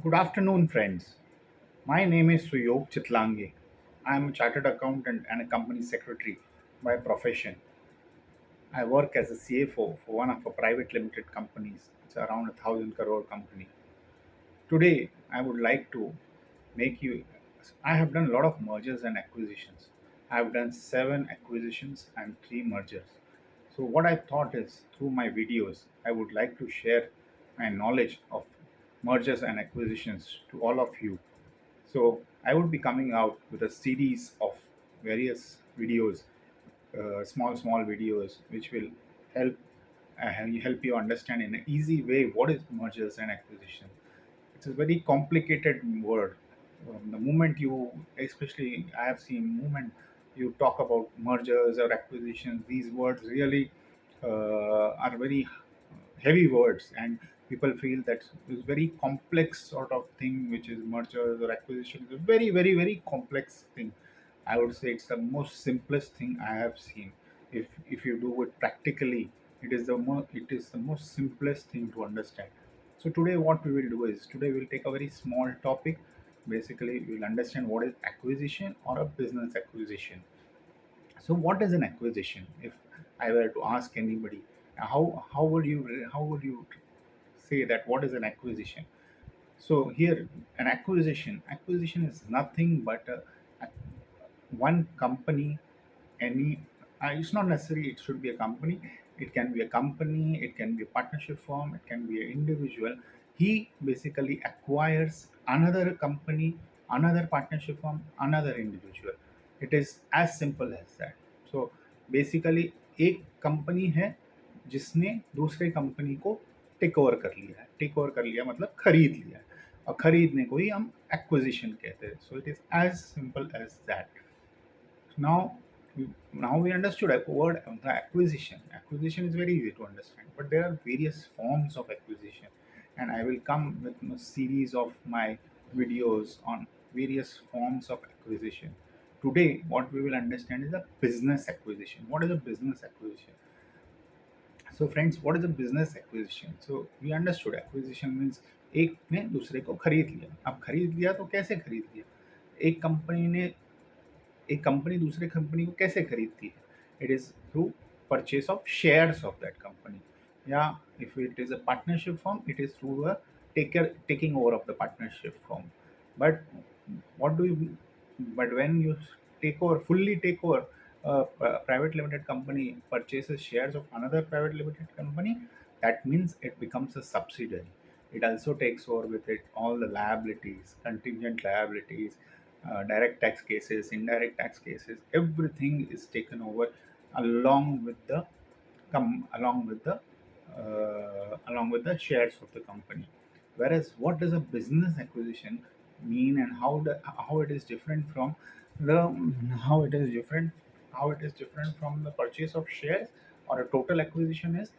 Good afternoon, friends. My name is Suyog Chitlange. I am a chartered accountant and a company secretary by profession. I work as a CFO for one of a private limited companies. It's around 1,000 crore company. Today, I would like to make you. I have done a lot of mergers and acquisitions. I have done 7 acquisitions and 3 mergers. So, what I thought is through my videos, I would like to share my knowledge of mergers and acquisitions to all of you. So, I would be coming out with a series of various videos, small videos, which will help help you understand in an easy way what is mergers and acquisition. It's a very complicated word. The moment you, especially I have seen moment you talk about mergers or acquisitions, these words really are very heavy words, and people feel that this very complex sort of thing, which is mergers or acquisition, is a very complex thing. I would say it's the most simplest thing I have seen. If you do it practically, it is the most simplest thing to understand. So today what we will do is today we'll take a very small topic. Basically, we'll understand what is acquisition or a business acquisition. So what is an acquisition? If I were to ask anybody, how would you say that what is an acquisition? So here, an acquisition is nothing but one company. Any, it's not necessary. It should be a company. It can be a company. It can be a partnership firm. It can be an individual. He basically acquires another company, another partnership firm, another individual. It is as simple as that. So basically, एक company है जिसने दूसरे company को take over कर लिया है. Take over कर लिया मतलब खरीद लिया है, और खरीदने को ही हम एक्विजिशन कहते हैं. So it is as simple as that. Now, now we understood a word the acquisition. Acquisition is very easy to understand, but there are various forms of acquisition, and I will come with a series of my videos on various forms of acquisition. Today, what we will understand is a business acquisition. What is a business acquisition? So friends, what is a business acquisition? So we understood acquisition means एक ने दूसरे को खरीद लिया. अब खरीद लिया तो कैसे खरीद लिया? एक कंपनी ने एक कंपनी दूसरे कंपनी को कैसे खरीदती है? It is through purchase of shares of that company, या if it is a partnership form, it is through a taking over of the partnership form. But what do you but when you take over a private limited company purchases shares of another private limited company, that means it becomes a subsidiary. It also takes over with it all the liabilities, contingent liabilities, direct tax cases, indirect tax cases, everything is taken over along with the along with the shares of the company. Whereas, what does a business acquisition mean, and how it is different from the how it is different from the purchase of shares or a total acquisition is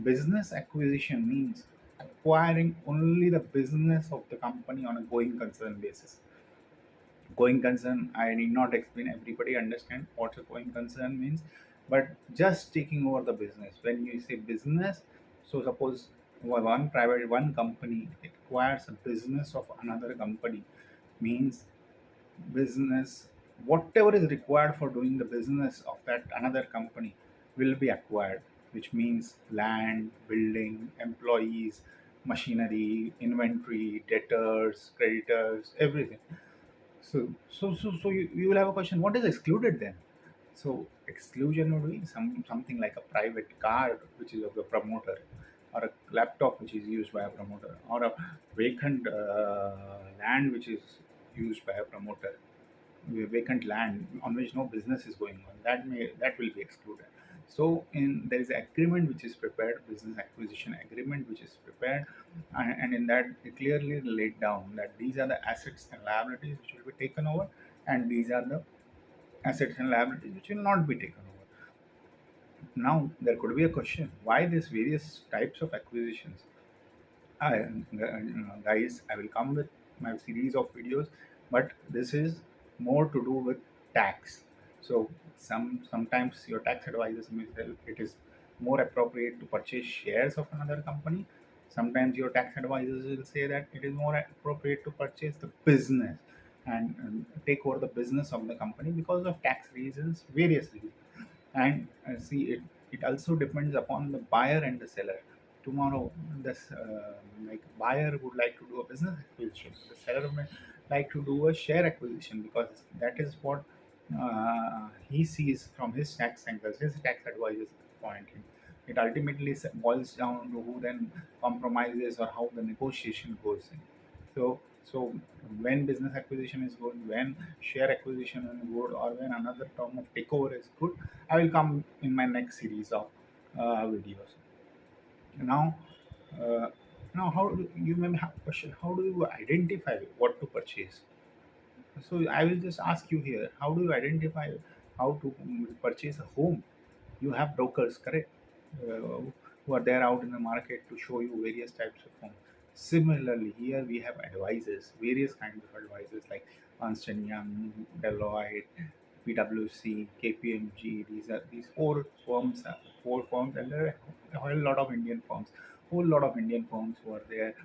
business acquisition means acquiring only the business of the company on a going concern basis. Going concern, I need not explain, everybody understand what a going concern means. But just taking over the business, when you say business, so suppose one company acquires a business of another company, means business, whatever is required for doing the business of that another company will be acquired, which means land, building, employees, machinery, inventory, debtors, creditors, everything. So you will have a question: what is excluded then? So exclusion would be something like a private car which is of the promoter, or a laptop which is used by a promoter, or a vacant land which is used by a promoter. Vacant land on which no business is going on, that will be excluded. So in there is an agreement which is prepared, business acquisition agreement which is prepared, and in that it clearly laid down that these are the assets and liabilities which will be taken over, and these are the assets and liabilities which will not be taken over. Now there could be a question: why these various types of acquisitions? Guys, I will come with my series of videos, but this is more to do with tax. So sometimes your tax advisors may tell it is more appropriate to purchase shares of another company, Sometimes your tax advisors will say that it is more appropriate to purchase the business and take over the business of the company because of tax reasons, various reasons. And see, it also depends upon the buyer and the seller. Tomorrow, this like buyer would like to do a business acquisition, the seller may like to do a share acquisition because that is what he sees from his tax angles, his tax advisor's point. It ultimately boils down to who then compromises or how the negotiation goes in. So when business acquisition is good, when share acquisition is good, or when another term of takeover is good, I will come in my next series of videos. Now, uh, now how do you may have a question? How do you identify what to purchase? So I will just ask you here: how do you identify how to purchase a home? You have brokers, correct? Who are there out in the market to show you various types of homes. Similarly, here we have advisors, various kinds of advisors like Ernst and Young, Deloitte, PwC, KPMG. These four firms, and there are a whole lot of Indian firms, whole lot of Indian firms who are there,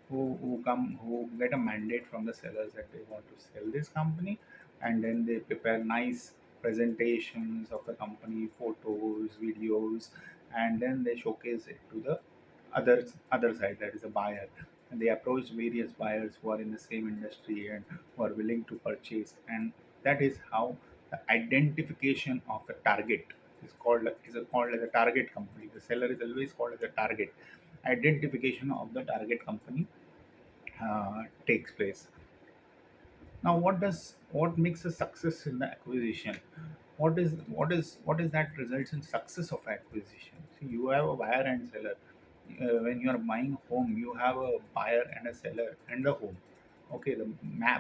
who get a mandate from the sellers that they want to sell this company, and then they prepare nice presentations of the company, photos, videos, and then they showcase it to the other side, that is a buyer. And they approach various buyers who are in the same industry and who are willing to purchase, and that is how the identification of the target is called as a target company. The seller is always called as a target. Identification of the target company takes place. Now, what makes a success in the acquisition? What is that results in success of acquisition? See, you have a buyer and seller. When you are buying a home, you have a buyer and a seller and a home. Okay, the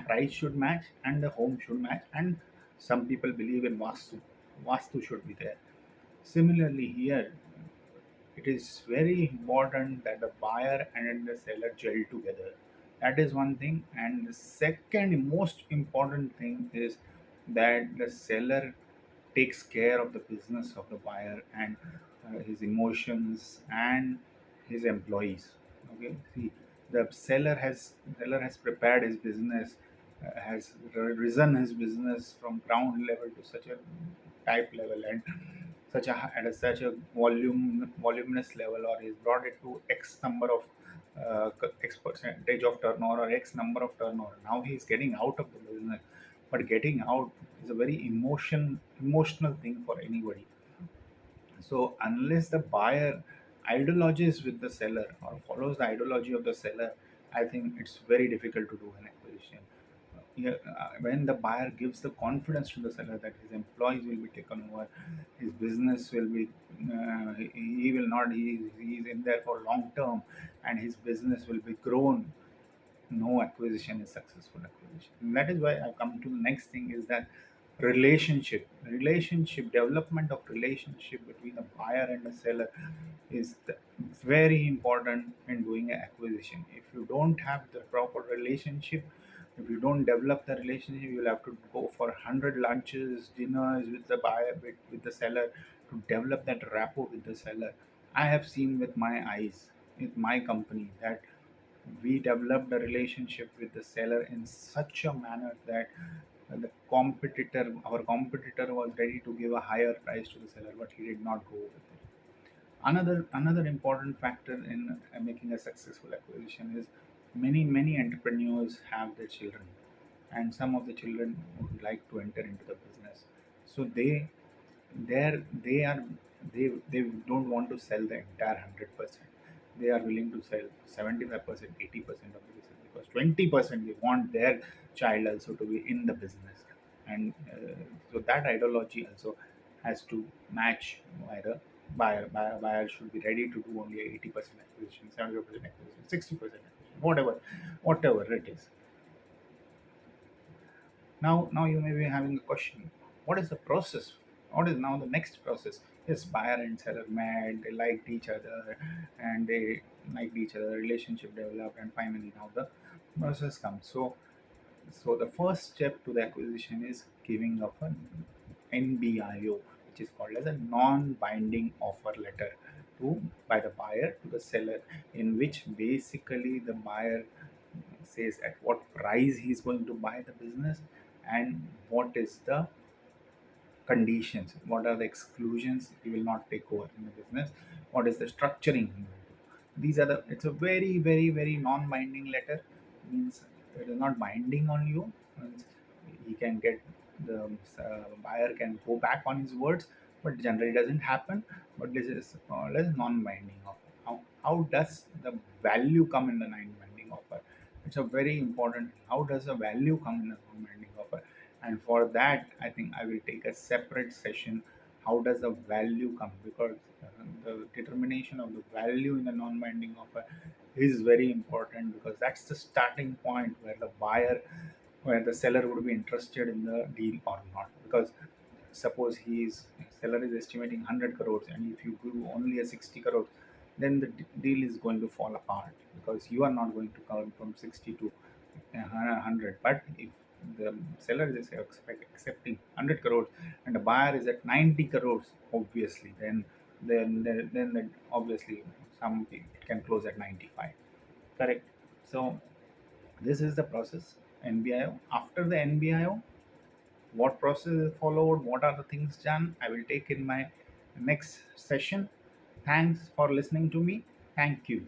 price should match and the home should match. And some people believe in vastu. Vastu should be there. Similarly, here it is very important that the buyer and the seller gel together. That is one thing. And the second most important thing is that the seller takes care of the business of the buyer and his emotions and his employees. Okay, see, the seller has prepared his business, has risen his business from ground level to such a type level, and such a voluminous level, or he's brought it to X number of X percentage of turnover or X number of turnover. Now he's getting out of the business, but getting out is a very emotional thing for anybody. So unless the buyer ideologizes with the seller or follows the ideology of the seller, I think it's very difficult to do an acquisition. Yeah, when the buyer gives the confidence to the seller that his employees will be taken over, his business will be, he will not, he is in there for long term, and his business will be grown, no acquisition is successful acquisition. And that is why I come to the next thing is that relationship development of relationship between a buyer and a seller is very important in doing an acquisition. If you don't have the proper relationship, if you don't develop the relationship, you'll have to go for 100 lunches, dinners with the buyer, with the seller, to develop that rapport with the seller. I have seen with my eyes, with my company, that we developed a relationship with the seller in such a manner that our competitor was ready to give a higher price to the seller, but he did not go with it. Another important factor in making a successful acquisition is many entrepreneurs have their children, and some of the children would like to enter into the business. So they are they don't want to sell the entire 100%. They are willing to sell 75%, 80% of the business, because 20% they want their child also to be in the business. And so that ideology also has to match by the buyer should be ready to do only 80% acquisition, 70% acquisition, 60% acquisition, whatever it is. Now you may be having a question. What is the process? What is now the next process? Yes, buyer and seller met, they liked each other, and they liked each other, relationship developed, and finally now the process comes. So the first step to the acquisition is giving of an NBIO, which is called as a non-binding offer letter. to by the buyer to the seller, in which basically the buyer says at what price he's going to buy the business, and what is the conditions, what are the exclusions he will not take over in the business, what is the structuring he will do. These are the, it's a very very very non-binding letter, means it is not binding on you, means he can get the buyer can go back on his words, but generally doesn't happen. But this is more or less non-binding offer. How does the value come in the non-binding offer? It's a very important, how does the value come in the non-binding offer? And for that I think I will take a separate session. How does the value come? Because the determination of the value in the non-binding offer is very important, because that's the starting point where the buyer, where the seller would be interested in the deal or not. Because suppose seller is estimating 100 crores, and if you give only a 60 crores, then the deal is going to fall apart, because you are not going to come from 60 to 100. But if the seller is accepting 100 crores and the buyer is at 90 crores, obviously then obviously some it can close at 95. Correct. So this is the process. NBIO. After the NBIO, what process is followed, what are the things done, I will take in my next session. Thanks for listening to me. Thank you.